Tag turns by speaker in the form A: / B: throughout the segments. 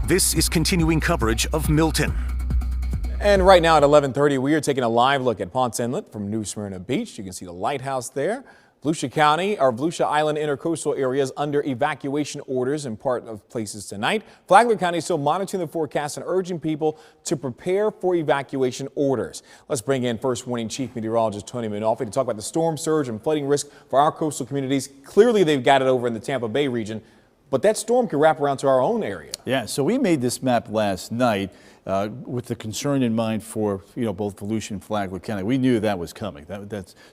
A: This is continuing coverage of Milton.
B: And right now at 11:30, we are taking a live look at Ponce Inlet from New Smyrna Beach. You can see the lighthouse there. Volusia County, or Volusia Island intercoastal areas under evacuation orders in part of places tonight. Flagler County is still monitoring the forecast and urging people to prepare for evacuation orders. Let's bring in First Warning Chief Meteorologist Tony Mainolfi to talk about the storm surge and flooding risk for our coastal communities. Clearly, they've got it over in the Tampa Bay region, but that storm could wrap around to our own area.
C: Yeah, so we made this map last night with the concern in mind for both Volusia and Flagler County. We knew that was coming.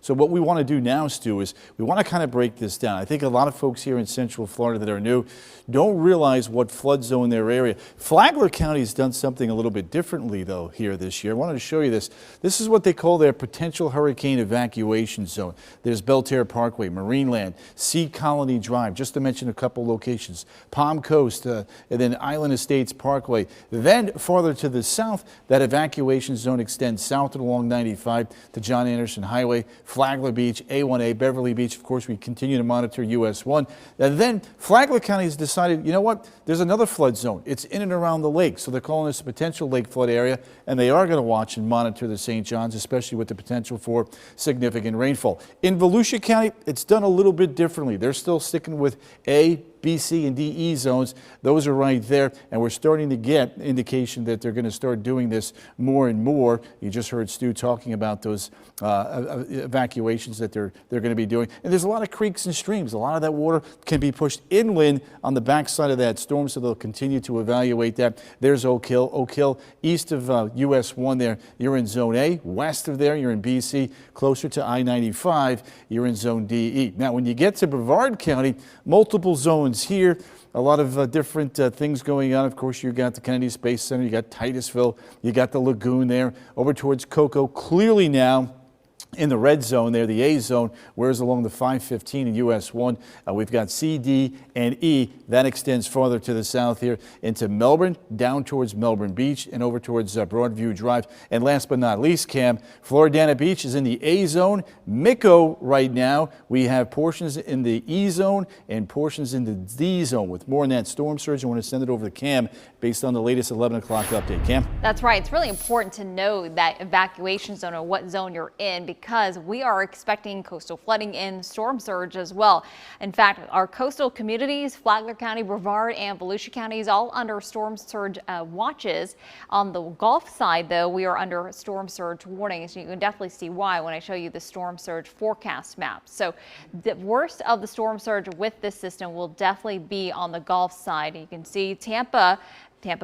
C: So what we want to do now, Stu, is we want to kind of break this down. I think a lot of folks here in Central Florida that are new don't realize what flood zone their area. Flagler County has done something a little bit differently though here this year. I wanted to show you this. This is what they call their potential hurricane evacuation zone. There's Belterre Parkway, Marineland, Sea Colony Drive, just to mention a couple locations, Palm Coast, and then Island Estates Parkway. Then farther to the south, that evacuation zone extends south along 95 to John Anderson Highway, Flagler Beach, A1A, Beverly Beach. Of course, we continue to monitor US 1. And then Flagler County has decided, you know what, there's another flood zone. It's in and around the lake. So they're calling this a potential lake flood area, and they are going to watch and monitor the St. Johns, especially with the potential for significant rainfall. In Volusia County, it's done a little bit differently. They're still sticking with A, B, C, and D, E zones. Those are right there, and we're starting to get indication that they're going to start doing this more and more. You just heard Stu talking about those evacuations that they're going to be doing. And there's a lot of creeks and streams. A lot of that water can be pushed inland on the backside of that storm, so they'll continue to evaluate that. There's Oak Hill. Oak Hill, east of US 1 there, you're in Zone A. West of there, you're in BC. Closer to I-95, you're in Zone DE. Now, when you get to Brevard County, multiple zones here, a lot of different things going on. Of course, you got the Kennedy Space Center, you got Titusville, you got the lagoon there, over towards Cocoa. Clearly now in the red zone there, the A zone, whereas along the 515 in US 1, we've got C, D, and E. That extends farther to the south here into Melbourne, down towards Melbourne Beach, and over towards Broadview Drive. And last but not least, Cam, Floridana Beach is in the A zone. Mico right now, we have portions in the E zone and portions in the D zone. With more on that storm surge, I want to send it over to Cam based on the latest 11 o'clock update. Cam?
D: That's right. It's really important to know that evacuation zone or what zone you're in, because we are expecting coastal flooding and storm surge as well. In fact, our coastal communities, Flagler County, Brevard, and Volusia counties, all under storm surge watches. On the Gulf side, though, we are under storm surge warnings. You can definitely see why when I show you the storm surge forecast map. So the worst of the storm surge with this system will definitely be on the Gulf side. You can see Tampa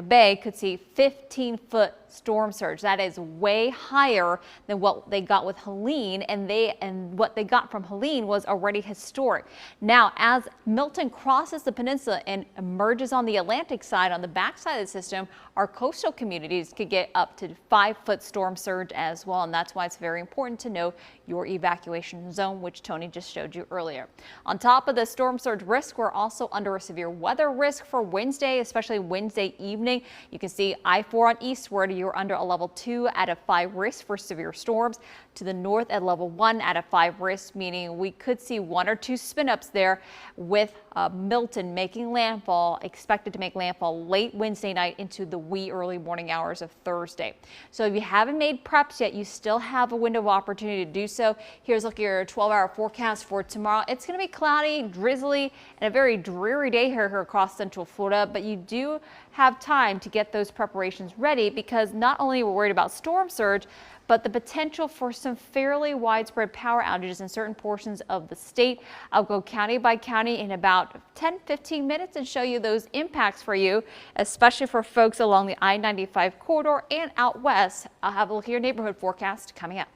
D: Bay could see 15-foot storm surge. That is way higher than what they got with Helene, and what they got from Helene was already historic. Now, as Milton crosses the peninsula and emerges on the Atlantic side, on the backside of the system, our coastal communities could get up to 5-foot storm surge as well, and that's why it's very important to know your evacuation zone, which Tony just showed you earlier. On top of the storm surge risk, we're also under a severe weather risk for Wednesday, especially Wednesday evening. You can see I-4 on eastward, you're under a level 2 out of 5 risk for severe storms. To the north at level 1 out of 5 risk, meaning we could see 1 or 2 spin-ups there, with Milton making landfall, expected to make landfall late Wednesday night into the wee early morning hours of Thursday. So if you haven't made preps yet, you still have a window of opportunity to do so. Here's looking at your 12-hour forecast for tomorrow. It's going to be cloudy, drizzly, and a very dreary day here across Central Florida, but you do have time to get those preparations ready, because not only are we worried about storm surge, but the potential for some fairly widespread power outages in certain portions of the state. I'll go county by county in about 10-15 minutes and show you those impacts for you, especially for folks along the I-95 corridor and out west. I'll have a look at your neighborhood forecast coming up.